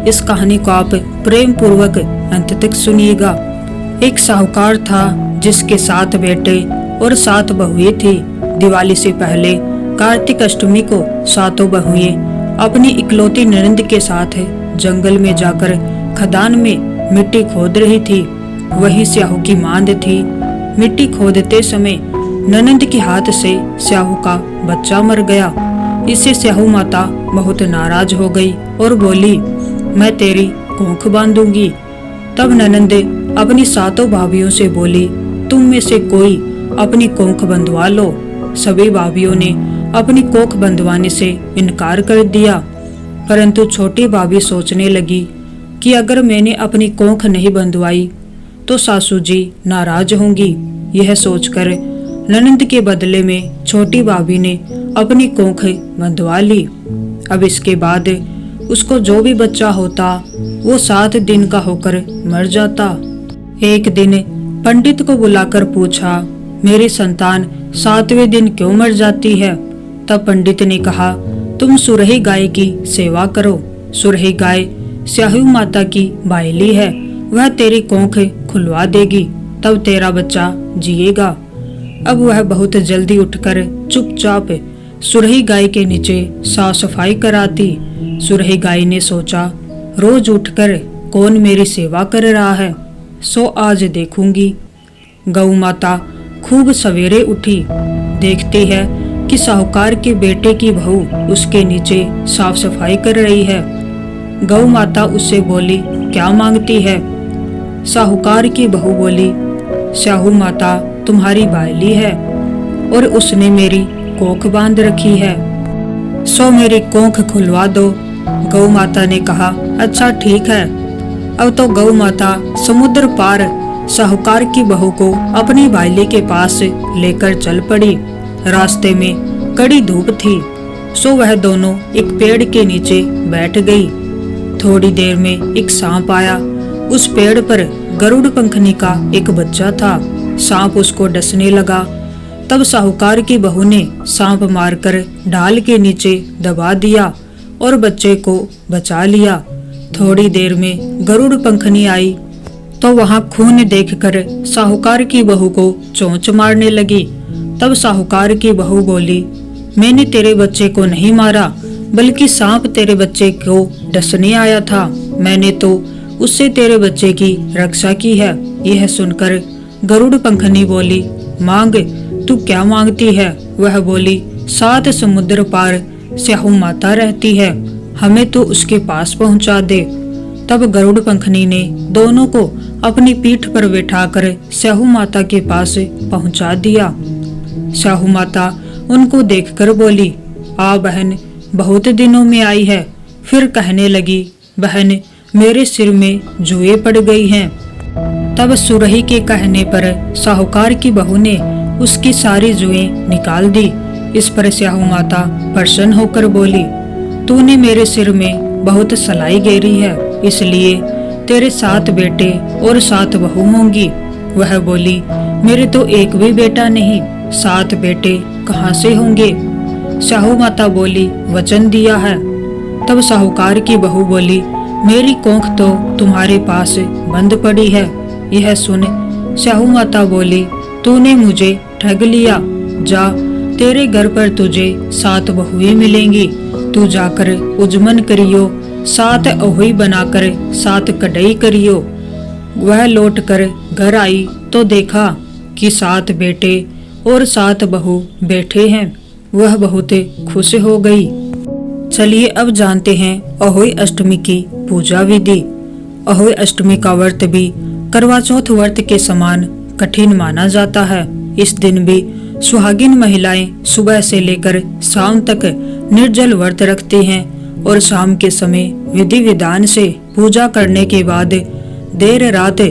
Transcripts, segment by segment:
इस कहानी को आप प्रेम पूर्वक अंत तक सुनिएगा। एक साहूकार था जिसके 7 बेटे और 7 बहुएं थी। दिवाली से पहले कार्तिक अष्टमी को 7 बहुएं अपनी इकलौती ननंद के साथ जंगल में जाकर खदान में मिट्टी खोद रही थी। वही स्याहू की मांद थी। मिट्टी खोदते समय ननंद के हाथ से स्याहू का बच्चा मर गया। इससे स्याहू माता बहुत नाराज हो गई और बोली, मैं तेरी कोख बांधूंगी। तब ननंद अपनी 7 भाभियों से बोली, तुम में से कोई अपनी कोख बंधवा लो। सभी भाभियों ने अपनी कोख बंधवाने से इनकार कर दिया, परंतु छोटी भाभी सोचने लगी कि अगर मैंने अपनी कोख नहीं बंधवाई तो सासू जी नाराज होंगी। यह सोचकर ननंद के बदले में छोटी भाभी ने अपनी कोख बंधवा ली। अब इसके बाद उसको जो भी बच्चा होता वो 7 दिन का होकर मर जाता। एक दिन पंडित को बुलाकर पूछा, मेरी संतान 7वें दिन क्यों मर जाती है? तब पंडित ने कहा, तुम सुरही गाय की सेवा करो। सुरही गाय स्याहू माता की बायली है, वह तेरी कोख खुलवा देगी, तब तेरा बच्चा जिएगा। अब वह बहुत जल्दी उठकर चुपचाप सुरही गाय के नीचे साफ सफाई कराती। सुरही गाय ने सोचा, रोज उठकर कौन मेरी सेवा कर रहा है, सो आज देखूंगी। गौ माता खूब सवेरे उठी, देखती है कि साहूकार के बेटे की बहू उसके नीचे साफ सफाई कर रही है। गौ माता उससे बोली, क्या मांगती है? साहूकार की बहू बोली, स्याहू माता तुम्हारी बायली है और उसने मेरी कोख बांध रखी है, सो मेरी कोख खुलवा दो। गौ माता ने कहा, अच्छा ठीक है। अब तो गौ माता समुद्र पार साहूकार की बहू को अपनी बायली के पास लेकर चल पड़ी। रास्ते में कड़ी धूप थी, सो वह दोनों एक पेड़ के नीचे बैठ गई। थोड़ी देर में एक सांप आया। उस पेड़ पर गरुड़ पंखनी का एक बच्चा था। सांप उसको डसने लगा। तब साहूकार की बहू ने सांप मारकर ढाल के नीचे दबा दिया और बच्चे को बचा लिया। थोड़ी देर में गरुड़ पंखनी आई तो वहां खून देखकर साहूकार की बहू को चोंच मारने लगी। तब साहूकार की बहू बोली, मैंने तेरे बच्चे को नहीं मारा, बल्कि सांप तेरे बच्चे को डसने आया था। मैंने तो उससे तेरे बच्चे की रक्षा की है। यह सुनकर गरुड़ पंखनी बोली, मांग, तू क्या मांगती है? वह बोली, 7 समुद्र पार स्याहू माता रहती है, हमें तो उसके पास पहुंचा दे। तब गरुड़ पंखनी ने दोनों को अपनी पीठ पर बैठाकर स्याहू माता के पास पहुंचा दिया। स्याहू माता उनको देखकर बोली, आ बहन, बहुत दिनों में आई है। फिर कहने लगी, बहन, मेरे सिर में जुएं पड़ गई हैं। तब सुरही के कहने पर साहूकार की बहू ने उसकी सारी जुएं निकाल दी। इस पर स्याहू माता प्रसन्न होकर बोली, तूने मेरे सिर में बहुत सलाई गेरी है, इसलिए तेरे 7 बेटे और 7 बहू होंगी। वह बोली, मेरे तो एक भी बेटा नहीं, 7 बेटे कहाँ से होंगे? स्याहू माता बोली, वचन दिया है। तब साहूकार की बहू बोली, मेरी कोख तो तुम्हारे पास बंद पड़ी है। यह सुन स्याहू माता बोली, तूने मुझे ठग लिया। जा, तेरे घर पर तुझे 7 बहुएं मिलेंगी। तू जाकर उजमन करियो, 7 अहोई बनाकर 7 कढ़ाई करियो। वह लौटकर घर आई तो देखा कि 7 बेटे और 7 बहू बैठे हैं। वह बहुत खुश हो गई। चलिए अब जानते हैं अहोई अष्टमी की पूजा विधि। अहोई अष्टमी का व्रत भी करवा चौथ व्रत के समान कठिन माना जाता है। इस दिन भी सुहागिन महिलाएं सुबह से लेकर शाम तक निर्जल व्रत रखती हैं और शाम के समय विधि विधान से पूजा करने के बाद देर रात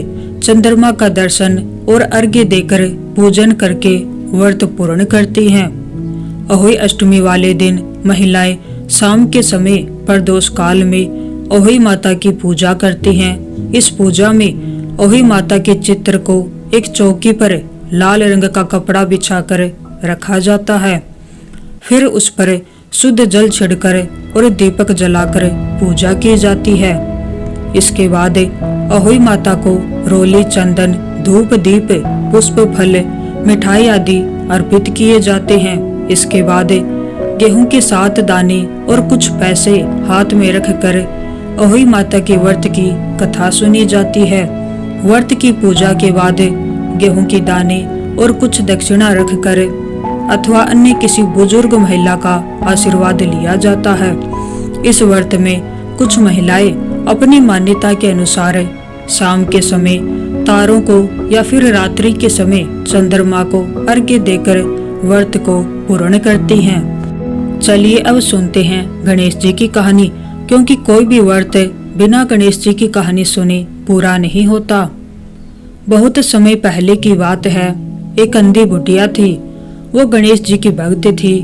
चंद्रमा का दर्शन और अर्घ्य देकर पूजन करके व्रत पूर्ण करती हैं। अहोई अष्टमी वाले दिन महिलाएं शाम के समय प्रदोष काल में अहोई माता की पूजा करती हैं। इस पूजा में अहोई माता के चित्र को एक चौकी पर लाल रंग का कपड़ा बिछाकर रखा जाता है। फिर उस पर शुद्ध जल छिड़कर और दीपक जलाकर पूजा की जाती है। इसके बाद अहोई माता को रोली, चंदन, धूप, दीप, पुष्प, फल, मिठाई आदि अर्पित किए जाते हैं। इसके बाद गेहूं के 7 दाने और कुछ पैसे हाथ में रखकर अहोई माता के व्रत की कथा सुनी जाती है। व्रत की पूजा के बाद गेहूं के दाने और कुछ दक्षिणा रखकर अथवा अन्य किसी बुजुर्ग महिला का आशीर्वाद लिया जाता है। इस व्रत में कुछ महिलाएं अपनी मान्यता के अनुसार शाम के समय तारों को या फिर रात्रि के समय चंद्रमा को अर्घ्य देकर व्रत को पूर्ण करती हैं। चलिए अब सुनते हैं गणेश जी की कहानी, क्योंकि कोई भी व्रत बिना गणेश जी की कहानी सुने पूरा नहीं होता। बहुत समय पहले की बात है। एक अंधी बुढ़िया थी। वो गणेश जी की भक्त थी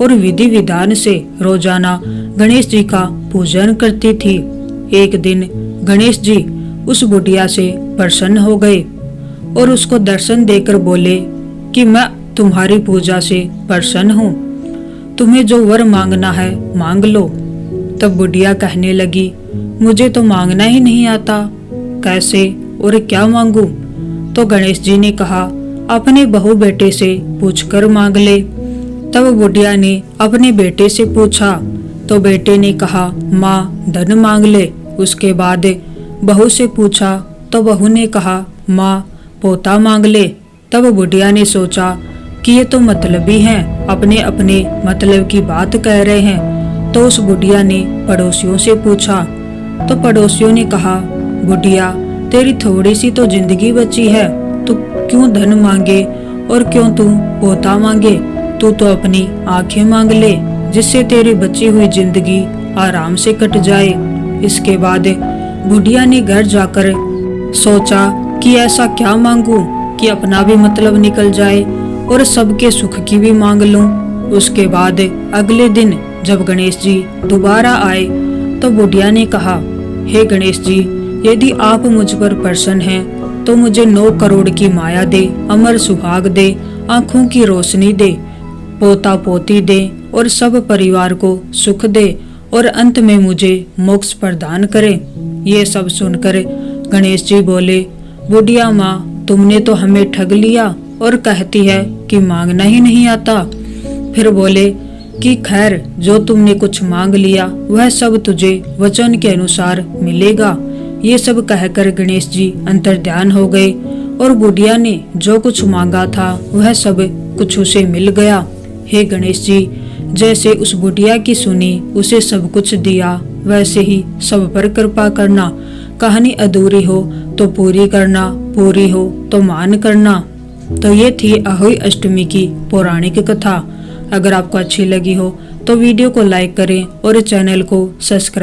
और विधि विधान से रोजाना गणेश जी का पूजन करती थी। एक दिन गणेश जी उस बुढ़िया से प्रसन्न हो गए और उसको दर्शन देकर बोले कि मैं तुम्हारी पूजा से प्रसन्न हूँ, तुम्हें जो वर मांगना है मांग लो। तब बुढ़िया कहने लगी, मुझे तो मांगना ही नहीं आता, कैसे और क्या मांगू? तो गणेश जी ने कहा, अपने बहू बेटे से पूछकर मांग ले। तब बुढ़िया ने अपने बेटे से पूछा तो बेटे ने कहा, माँ धन मांग ले। उसके बाद बहू से पूछा तो बहू ने कहा, माँ पोता मांग ले। तब बुढ़िया ने सोचा कि ये तो मतलबी हैं, अपने अपने मतलब की बात कह रहे हैं। तो उस बुढ़िया ने पड़ोसियों से पूछा तो पड़ोसियों ने कहा, बुढ़िया तेरी थोड़ी सी तो जिंदगी बची है, तू क्यों धन मांगे और क्यों तू पोता मांगे? तू तो अपनी आंखें मांग ले, जिससे तेरी बची हुई जिंदगी आराम से कट जाए। इसके बाद बुढ़िया ने घर जाकर सोचा कि ऐसा क्या मांगूं कि अपना भी मतलब निकल जाए और सबके सुख की भी मांग लूं। उसके बाद अगले दिन जब गणेश जी दोबारा आए तो बुढ़िया ने कहा, हे गणेश जी, यदि आप मुझ पर प्रसन्न हैं तो मुझे 9 करोड़ की माया दे, अमर सुहाग दे, आंखों की रोशनी दे, पोता पोती दे और सब परिवार को सुख दे और अंत में मुझे मोक्ष प्रदान करे। ये सब सुनकर गणेश जी बोले, बुढ़िया माँ, तुमने तो हमें ठग लिया और कहती है कि मांगना ही नहीं आता। फिर बोले कि खैर, जो तुमने कुछ मांग लिया वह सब तुझे वचन के अनुसार मिलेगा। ये सब कहकर गणेश जी अंतर्ध्यान हो गए और बुढ़िया ने जो कुछ मांगा था वह सब कुछ उसे मिल गया। हे गणेश जी, जैसे उस बुढ़िया की सुनी उसे सब कुछ दिया, वैसे ही सब पर कृपा करना। कहानी अधूरी हो तो पूरी करना, पूरी हो तो मान करना। तो ये थी अहोई अष्टमी की पौराणिक कथा। अगर आपको अच्छी लगी हो तो वीडियो को लाइक करें और चैनल को सब्सक्राइब